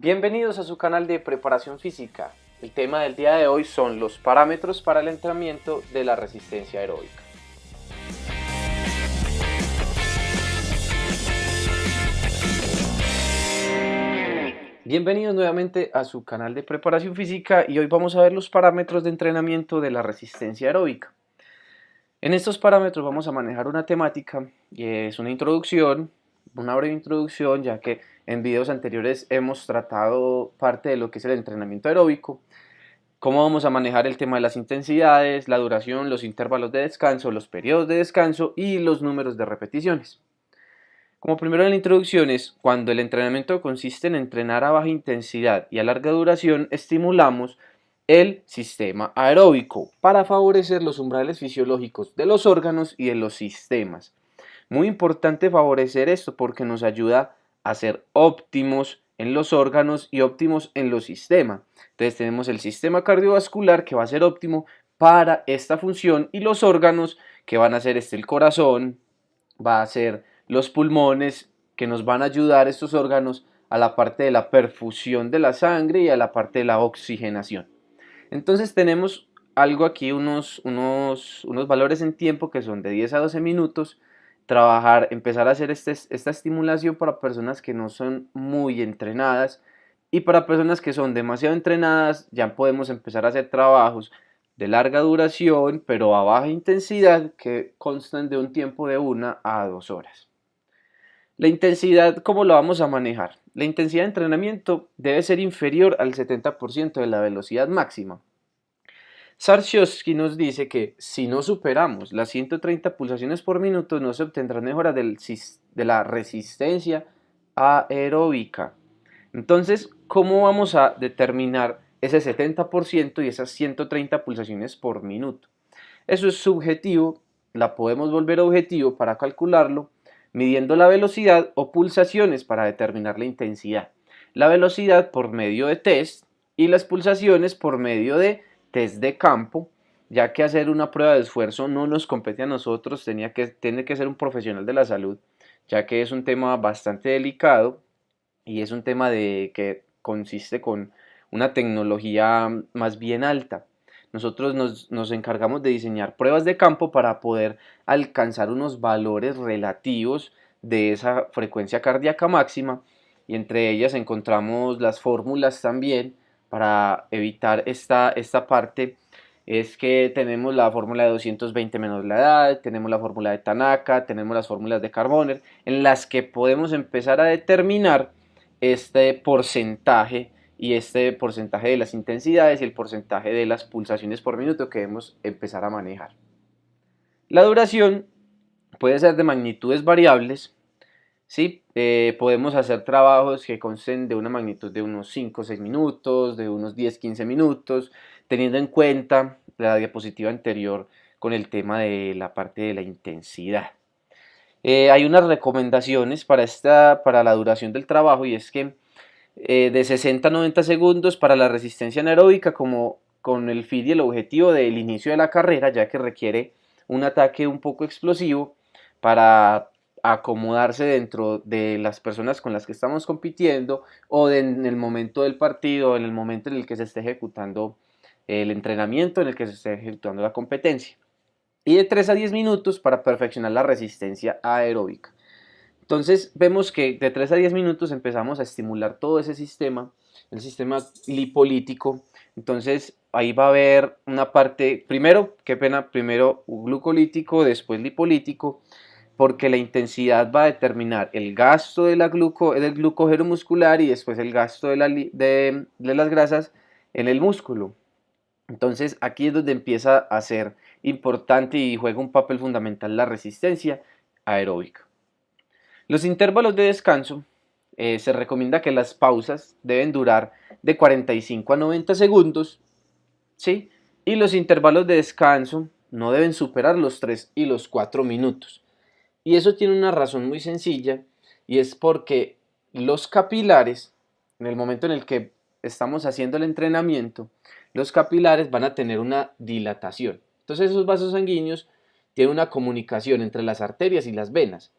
Bienvenidos a su canal de preparación física. El tema del día de hoy son los parámetros para el entrenamiento de la resistencia aeróbica. Bienvenidos nuevamente a su canal de preparación física y hoy vamos a ver los parámetros de entrenamiento de la resistencia aeróbica. En estos parámetros vamos a manejar una temática y es una introducción, una breve introducción, ya que en videos anteriores hemos tratado parte de lo que es el entrenamiento aeróbico, cómo vamos a manejar el tema de las intensidades, la duración, los intervalos de descanso, los periodos de descanso y los números de repeticiones. Como primero en la introducción es, cuando el entrenamiento consiste en entrenar a baja intensidad y a larga duración, estimulamos el sistema aeróbico para favorecer los umbrales fisiológicos de los órganos y de los sistemas. Muy importante favorecer esto porque nos ayuda a ser óptimos en los órganos y óptimos en los sistemas. Entonces tenemos el sistema cardiovascular que va a ser óptimo para esta función y los órganos que van a ser el corazón, va a ser los pulmones, que nos van a ayudar estos órganos a la parte de la perfusión de la sangre y a la parte de la oxigenación. Entonces tenemos algo aquí, unos valores en tiempo que son de 10 a 12 minutos. Empezar a hacer esta estimulación para personas que no son muy entrenadas, y para personas que son demasiado entrenadas ya podemos empezar a hacer trabajos de larga duración pero a baja intensidad que constan de un tiempo de 1 a 2 horas. La intensidad, ¿cómo lo vamos a manejar? La intensidad de entrenamiento debe ser inferior al 70% de la velocidad máxima. Sarshovsky nos dice que si no superamos las 130 pulsaciones por minuto no se obtendrán mejoras de la resistencia aeróbica. Entonces, ¿cómo vamos a determinar ese 70% y esas 130 pulsaciones por minuto? Eso es subjetivo, la podemos volver objetivo para calcularlo, midiendo la velocidad o pulsaciones para determinar la intensidad. La velocidad por medio de test y las pulsaciones por medio de test de campo, ya que hacer una prueba de esfuerzo no nos compete a nosotros, tiene que ser un profesional de la salud, ya que es un tema bastante delicado y es un tema que consiste con una tecnología más bien alta. Nosotros nos encargamos de diseñar pruebas de campo para poder alcanzar unos valores relativos de esa frecuencia cardíaca máxima, y entre ellas encontramos las fórmulas también para evitar esta parte. Es que tenemos la fórmula de 220 menos la edad, tenemos la fórmula de Tanaka, tenemos las fórmulas de Carboner, en las que podemos empezar a determinar este porcentaje de las intensidades y el porcentaje de las pulsaciones por minuto que debemos empezar a manejar. La duración puede ser de magnitudes variables, ¿sí? Podemos hacer trabajos que consten de una magnitud de unos 5 o 6 minutos, de unos 10-15 minutos, teniendo en cuenta la diapositiva anterior con el tema de la parte de la intensidad. Hay unas recomendaciones para la duración del trabajo, y es que de 60 a 90 segundos para la resistencia anaeróbica, como con el fin y el objetivo del inicio de la carrera, ya que requiere un ataque un poco explosivo para acomodarse dentro de las personas con las que estamos compitiendo, o en el momento del partido, en el momento en el que se esté ejecutando el entrenamiento, en el que se esté ejecutando la competencia. Y de 3 a 10 minutos para perfeccionar la resistencia aeróbica. Entonces vemos que de 3 a 10 minutos empezamos a estimular todo ese sistema, el sistema lipolítico. Entonces ahí va a haber una parte, primero glucolítico, después lipolítico, porque la intensidad va a determinar el gasto del glucógeno muscular y después el gasto de las grasas en el músculo. Entonces aquí es donde empieza a ser importante y juega un papel fundamental la resistencia aeróbica. Los intervalos de descanso, se recomienda que las pausas deben durar de 45 a 90 segundos, ¿sí? Y los intervalos de descanso no deben superar los 3 y los 4 minutos. Y eso tiene una razón muy sencilla, y es porque los capilares, en el momento en el que estamos haciendo el entrenamiento, los capilares van a tener una dilatación. Entonces esos vasos sanguíneos tienen una comunicación entre las arterias y las venas.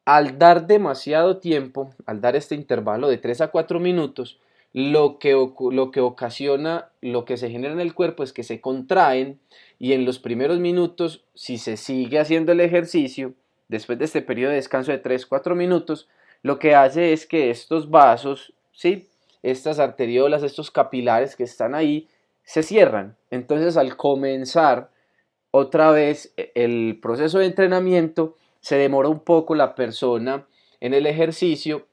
Al dar demasiado tiempo, al dar este intervalo de 3 a 4 minutos, lo que ocasiona, lo que se genera en el cuerpo es que se contraen y en los primeros minutos, si se sigue haciendo el ejercicio, después de este periodo de descanso de 3 4 minutos, lo que hace es que estos vasos, ¿sí? Estas arteriolas, estos capilares que están ahí, se cierran. Entonces, al comenzar otra vez el proceso de entrenamiento, se demora un poco la persona en el ejercicio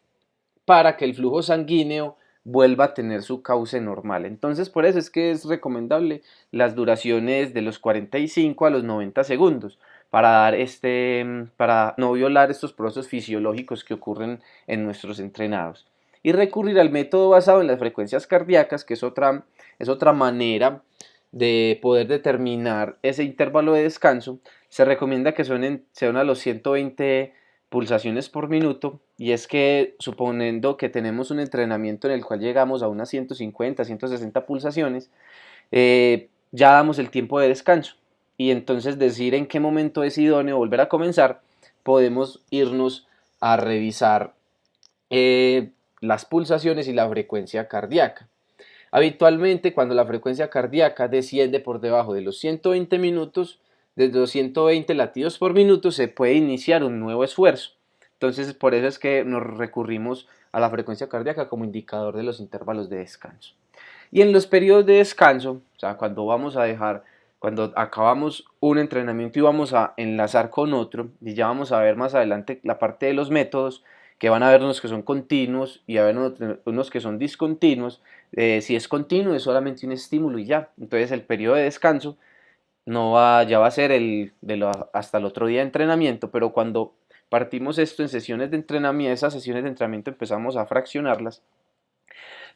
para que el flujo sanguíneo vuelva a tener su cauce normal. Entonces, por eso es que es recomendable las duraciones de los 45 a los 90 segundos para no violar estos procesos fisiológicos que ocurren en nuestros entrenados. Y recurrir al método basado en las frecuencias cardíacas, que es otra manera de poder determinar ese intervalo de descanso. Se recomienda que sean a los 120 pulsaciones por minuto, y es que suponiendo que tenemos un entrenamiento en el cual llegamos a unas 150, 160 pulsaciones, ya damos el tiempo de descanso y entonces decir en qué momento es idóneo volver a comenzar, podemos irnos a revisar las pulsaciones y la frecuencia cardíaca. Habitualmente, cuando la frecuencia cardíaca desciende por debajo de los 120 minutos, desde los 120 latidos por minuto, se puede iniciar un nuevo esfuerzo. Entonces, por eso es que nos recurrimos a la frecuencia cardíaca como indicador de los intervalos de descanso. Y en los periodos de descanso, o sea, cuando acabamos un entrenamiento y vamos a enlazar con otro, y ya vamos a ver más adelante la parte de los métodos, que van a haber unos que son continuos y a ver unos que son discontinuos. Si es continuo es solamente un estímulo y ya. Entonces el periodo de descanso ya va a ser hasta el otro día de entrenamiento, pero cuando partimos esto en sesiones de entrenamiento, esas sesiones de entrenamiento empezamos a fraccionarlas,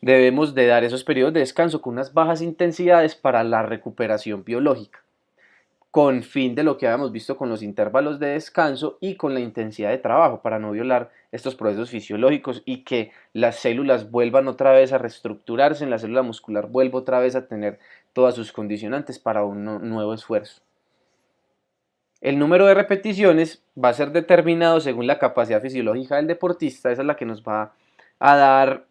debemos de dar esos periodos de descanso con unas bajas intensidades para la recuperación biológica, con fin de lo que habíamos visto con los intervalos de descanso y con la intensidad de trabajo, para no violar estos procesos fisiológicos y que las células vuelvan otra vez a reestructurarse, en la célula muscular vuelva otra vez a tener todas sus condicionantes para un nuevo esfuerzo. El número de repeticiones va a ser determinado según la capacidad fisiológica del deportista. Esa es la que nos va a dar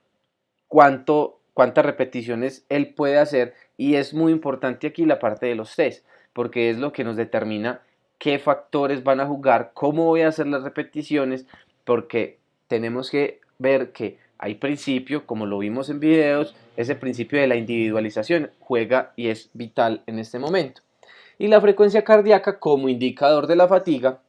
cuántas repeticiones él puede hacer, y es muy importante aquí la parte de los test, porque es lo que nos determina qué factores van a jugar, cómo voy a hacer las repeticiones, porque tenemos que ver que hay principio, como lo vimos en videos, ese principio de la individualización juega y es vital en este momento. Y la frecuencia cardíaca como indicador de la fatiga,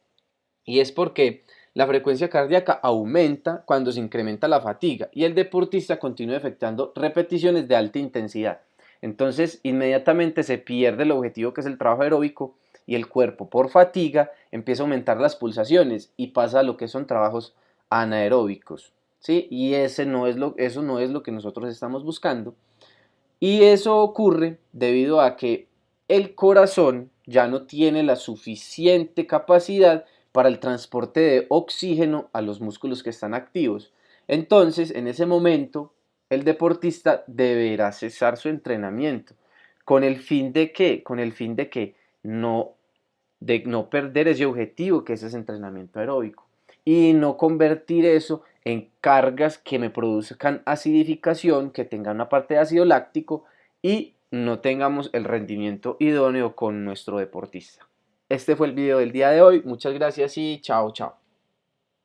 y es porque la frecuencia cardíaca aumenta cuando se incrementa la fatiga y el deportista continúa efectuando repeticiones de alta intensidad. Entonces, inmediatamente se pierde el objetivo, que es el trabajo aeróbico, y el cuerpo por fatiga empieza a aumentar las pulsaciones y pasa a lo que son trabajos anaeróbicos, ¿sí? Y eso no es lo que nosotros estamos buscando. Y eso ocurre debido a que el corazón ya no tiene la suficiente capacidad para el transporte de oxígeno a los músculos que están activos. Entonces, en ese momento, el deportista deberá cesar su entrenamiento. ¿Con el fin de qué? Con el fin de no perder ese objetivo, que es ese entrenamiento aeróbico, y no convertir eso en cargas que me produzcan acidificación, que tengan una parte de ácido láctico y no tengamos el rendimiento idóneo con nuestro deportista. Este fue el video del día de hoy. Muchas gracias y chao, chao.